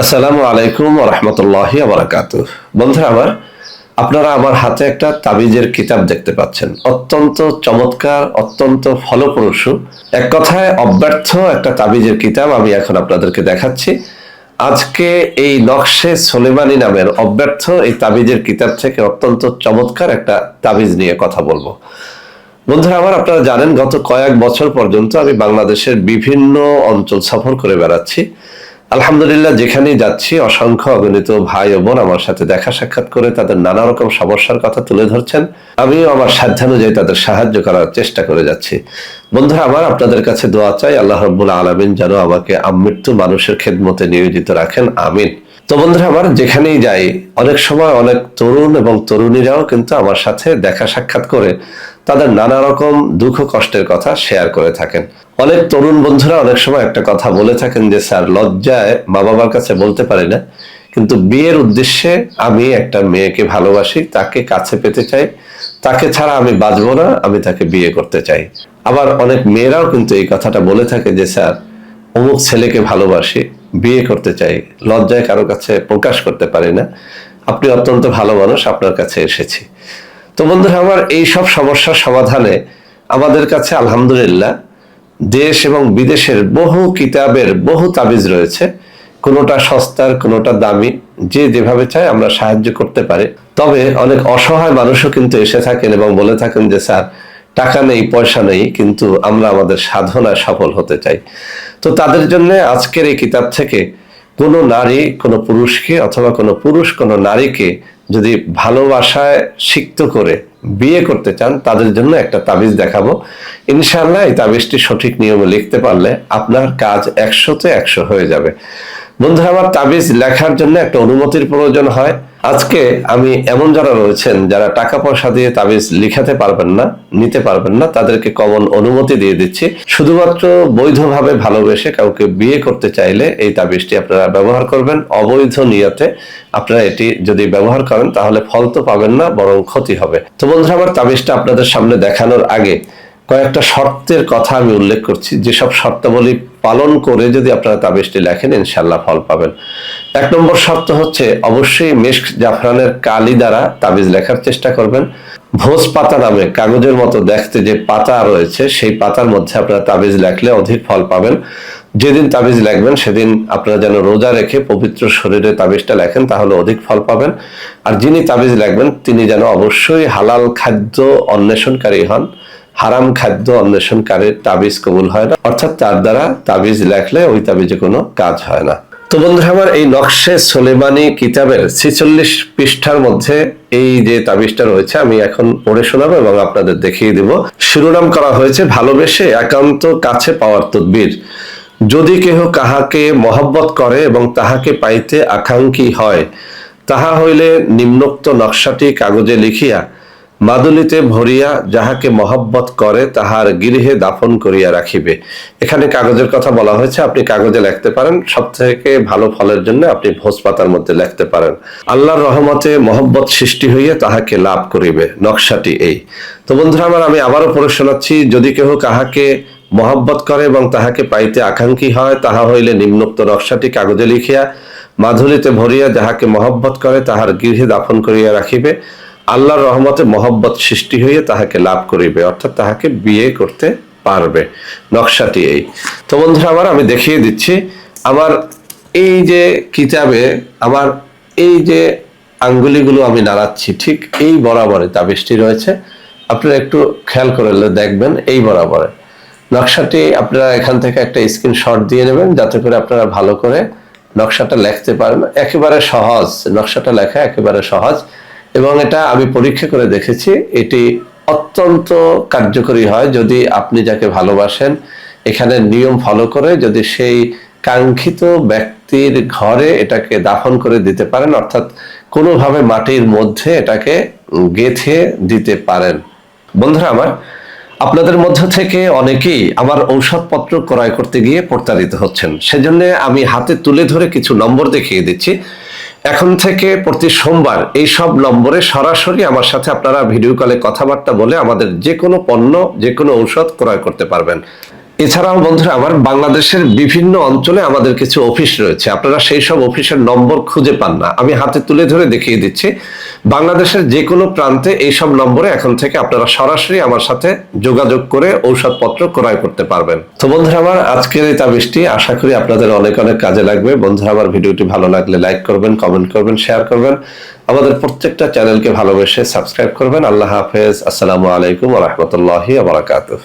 আসসালামু আলাইকুম ওয়া রাহমাতুল্লাহি ওয়া বারাকাতুহু। বন্ধুরা আমার, আপনারা আমার হাতে একটা তাবিজের কিতাব দেখতে পাচ্ছেন। অত্যন্ত চমৎকার, অত্যন্ত ফলপ্রসূ, এক কথায় অব্যর্থ একটা তাবিজের কিতাব আমি এখন আপনাদেরকে দেখাচ্ছি। আজকে এই নকশে সোলেমানি নামের অব্যর্থ এই তাবিজের কিতাব থেকে অত্যন্ত চমৎকার একটা তাবিজ নিয়ে কথা বলবো। বন্ধুরা আমার, আপনারা জানেন গত কয়েক বছর পর্যন্ত আমি বাংলাদেশের বিভিন্ন অঞ্চল সফর করে বেড়াচ্ছি। আলহামদুলিল্লাহ, যেখানেই যাচ্ছি অসংখ্য অগণিত ভাই ও বোন আমার সাথে দেখা সাক্ষাৎ করে তাদের নানা রকম সমস্যার কথা তুলে ধরছেন। আমিও আমার সাধ্যানুযায়ী তাদের সাহায্য করার চেষ্টা করে যাচ্ছি। বন্ধুরা আমার, আপনাদের কাছে দোয়া চাই, আল্লাহ রাব্বুল আলামিন যেন আমাকে আমৃত্যু মানুষের খেদমতে নিয়োজিত রাখেন, আমিন। তো বন্ধুরা আমার, যেখানেই যাই অনেক সময় অনেক তরুণ এবং তরুণীরাও কিন্তু আমার সাথে দেখা সাক্ষাৎ করে তাদের নানা রকম দুঃখ কষ্টের কথা শেয়ার করে থাকেন। অনেক তরুণ বন্ধুরা অনেক সময় একটা কথা বলে থাকেন যে, স্যার, লজ্জায় মা বাবার কাছে বলতে পারি না, কিন্তু বিয়ের উদ্দেশ্যে আমি একটা মেয়েকে ভালোবাসি, তাকে কাছে পেতে চাই, তাকে ছাড়া আমি বাঁচবো না, আমি তাকে বিয়ে করতে চাই। আবার অনেক মেয়েরাও কিন্তু এই কথাটা বলে থাকে যে, স্যার, অমুক ছেলেকে ভালোবাসি, বিয়ে করতে চাই, লজ্জায় কারো কাছে প্রকাশ করতে পারি না, আপনি অত্যন্ত ভালো মানুষ, আপনার কাছে এসেছি। তো বন্ধুরা আমার, এই সব সমস্যার সমাধানে আমাদের কাছে আলহামদুলিল্লাহ দেশ এবং বিদেশের বহু কিতাবের বহু তাবিজ রয়েছে। কোনোটা সস্তার, কোনোটা দামি, যে যেভাবে চায় আমরা সাহায্য করতে পারি। তবে অনেক অসহায় মানুষও কিন্তু এসে থাকেন এবং বলে থাকেন যে, স্যার, টাকা নেই, পয়সা নেই, কিন্তু আমরা আমাদের সাধনায় সফল হতে চাই। তো তাদের জন্য আজকের এই কিতাব থেকে কোনো নারী কোনো পুরুষকে অথবা কোনো পুরুষ কোনো নারীকে যদি ভালোবাসায় সিক্ত করে বিয়ে করতে চান, তাদের জন্য একটা তাবিজ দেখাবো। ইনশাআল্লাহ এই তাবিজটি সঠিক নিয়মে লিখতে পারলে আপনার কাজ 100-তে 100 হয়ে যাবে। বন্ধুরা আমার, তাবিজ লেখার জন্য একটা অনুমতির প্রয়োজন হয়। আজকে আমি এমন যারা রয়েছেন যারা টাকা পয়সা দিয়ে তাবিজ লিখাতে পারবেন না, নিতে পারবেন না, তাদেরকে কমন অনুমতি দিয়ে দিচ্ছি। শুধুমাত্র বৈধভাবে ভালোবেসে কাউকে বিয়ে করতে চাইলে এই তাবিজটি আপনারা ব্যবহার করবেন। অবৈধ নিয়তে আপনারা এটি যদি ব্যবহার করেন তাহলে ফল তো পাবেন না, বরং ক্ষতি হবে। তো বন্ধুরা আমার, তাবিজটা আপনাদের সামনে দেখানোর আগে কয়েকটা শর্তের কথা আমি উল্লেখ করছি, যেসব শর্তাবলী পালন করে যদি আপনারা তাবিজটি লেখেন ইনশাআল্লাহ ফল পাবেন। 1 নম্বর শর্ত হচ্ছে, অবশ্যই মেশক জাফরানের কালি দ্বারা তাবিজ লেখার চেষ্টা করবেন। ভোজ পাতা নামে কাগজের মতো দেখতে যে পাতা রয়েছে, সেই পাতার মধ্যে আপনারা তাবিজ লেখলে অধিক ফল পাবেন। যেদিন তাবিজ লিখবেন সেদিন আপনারা যেন রোজা রেখে পবিত্র শরীরে তাবিজটা লেখেন, তাহলে অধিক ফল পাবেন। আর যিনি তাবিজ লিখবেন তিনি যেন অবশ্যই হালাল খাদ্য অন্বেষণকারী হন। হারাম খাদ্য অন্বেষণকারীর তাবিজ কবুল হয় না, অর্থাৎ তার দ্বারা তাবিজ লেখলে ওই তাবিজে কোনো কাজ হয় না। তো বন্ধুরা আমার, এই নকশে সোলেমানি কিতাবের 46 পৃষ্ঠার মধ্যে এই যে তাবিজটা রয়েছে আমি এখন পড়ে শোনাবো এবং আপনাদের দেখিয়ে দেব। শিরোনাম করা হয়েছে, ভালোবেসে একান্ত কাছে পাওয়ার তদবির। যদি কেহ কাহাকে মহব্বত করে এবং তাহাকে পাইতে আকাঙ্ক্ষী হয়, তাহা হইলে নিম্নোক্ত নকশাটি কাগজে লিখিয়া মাদুলিতে ভরিয়া যাহাকে মহব্বত করে তাহার গৃহে দাফন করিয়া রাখিবে। এখানে কাগজের কথা বলা হয়েছে, আপনি কাগজে লিখতে পারেন। সব থেকে ভালো ফলের জন্য আপনি ভোজ পাতার মধ্যে লিখতে পারেন। আল্লাহর রহমতে মহব্বত সৃষ্টি হইয়া তাহাকে লাভ করিবে। নকশাটি এই। তো বন্ধুরা আমার, আমি আবারও পড়ে শোনাচ্ছি। যদি কেহ কাহাকে মহব্বত করে এবং তাহাকে পাইতে আকাঙ্ক্ষী হয়, তাহা হইলে নিম্নোক্ত নকশাটি কাগজে লিখিয়া মাধুলিতে ভরিয়া যাহাকে মহব্বত করে তাহার গৃহে দাফন করিয়া রাখিবে। আল্লাহর রহমতে মহব্বত সৃষ্টি হইয়া তাহাকে লাভ করিবে, অর্থাৎ তাহাকে বিয়ে করতে পারবে। নকশাটি এই। তো বন্ধুরা আমার, আমি দেখিয়ে দিচ্ছি। আমার এই যে কিতাবে আমার এই যে আঙ্গুলিগুলো আমি নাড়াচ্ছি, ঠিক এই বরাবরে তাবিজটি রয়েছে। আপনারা একটু খেয়াল করে দেখবেন, এই বরাবরে নকশাটি আপনারা এখান থেকে একটা স্ক্রিনশট দিয়ে নেবেন, যাতে করে আপনারা ভালো করে নকশাটা লিখতে পারেন। একেবারে সহজ, নকশাটা লেখা একেবারে সহজ এবং এটা আমি পরীক্ষা করে দেখেছি, এটি অত্যন্ত কার্যকরী হয় যদি আপনি যাকে ভালোবাসেন এখানে নিয়ম ফলো করে যদি সেই কাঙ্ক্ষিত ব্যক্তির ঘরে এটাকে দাফন করে দিতে পারেন, অর্থাৎ কোনোভাবে মাটির মধ্যে এটাকে গেঁথে দিতে পারেন। বন্ধুরা আমার, আপনাদের মধ্য থেকে অনেকেই আমার ঔষধপত্র ক্রয় করতে গিয়ে প্রতারিত হচ্ছেন। সেজন্য আমি হাতে তুলে ধরে কিছু নম্বর দেখিয়ে দিচ্ছি। এখন থেকে প্রতি সোমবার এই সব নম্বরে সরাসরি আমার সাথে আপনারা ভিডিও কলে কথাবার্তা বলে আমাদের যে কোনো পণ্য, যে কোনো ঔষধ ক্রয় করতে পারবেন। এছাড়াও বন্ধুরা আমার বাংলাদেশের বিভিন্ন অঞ্চলে আমাদের কিছু অফিস রয়েছে, আপনারা সেই সব অফিসের নম্বর খুঁজে পান না, আমি হাতে তুলে ধরে দেখিয়ে দিচ্ছি। বাংলাদেশের যে কোনো প্রান্তে এইসব নম্বরে এখন থেকে আপনারা সরাসরি আমার সাথে যোগাযোগ করে ঔষধপত্র ক্রয় করতে পারবেন। তো বন্ধুরা আমার আজকের এই তাবিজটি আশা করি আপনাদের অনেক অনেক কাজে লাগবে। বন্ধুরা আমার ভিডিওটি ভালো লাগলে লাইক করবেন, কমেন্ট করবেন, শেয়ার করবেন, আমাদের প্রত্যেকটা চ্যানেলকে ভালোবেসে সাবস্ক্রাইব করবেন। আল্লাহ হাফেজ, আসসালামু আলাইকুম ওয়া রাহমাতুল্লাহি ওয়া বারাকাতুহু।